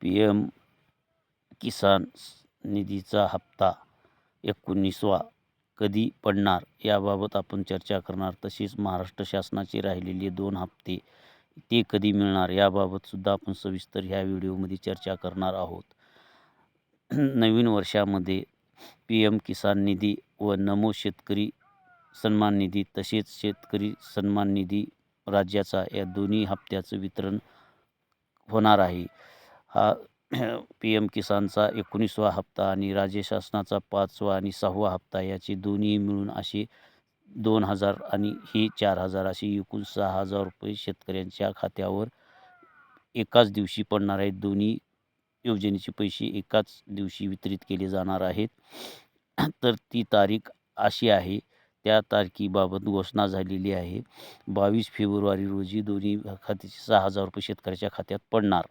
PM. किसान निधीचा हप्ता 19वा कधी पडणार याबाबत आपण चर्चा करणार. तसेच महाराष्ट्र शासनाचे राहिलेले 2 हप्ते ते कधी मिळणार याबाबत सुद्धा आपण सविस्तर ह्या व्हिडिओमध्ये चर्चा करणार आहोत. नवीन वर्षामध्ये पी.एम. किसान निधी व नमो शेतकरी सन्मान निधी तसेच शेतकरी सन्मान निधी राज्याचा या दोन्ही हप्त्याचं वितरण होणार आहे. हा पी.एम. किसानचा 19वा हप्ता आणि राज्य शासनाचा 5वा आणि 6वा हप्ता याचे दोन्ही मिळून असे 2,000 आणि हे 4,000 असे एकूण 6,000 रुपये शेतकऱ्यांच्या खात्यावर एकाच दिवशी पडणार आहेत. दोन्ही योजनेचे पैसे एकाच दिवशी वितरित केले जाणार आहेत. तर ती तारीख अशी आहे. त्या तारखेबाबत घोषणा झालेली आहे. 22 फेब्रुवारी रोजी दोन्ही खात्याचे 6,000 रुपये शेतकऱ्याच्या खात्यात पडणार.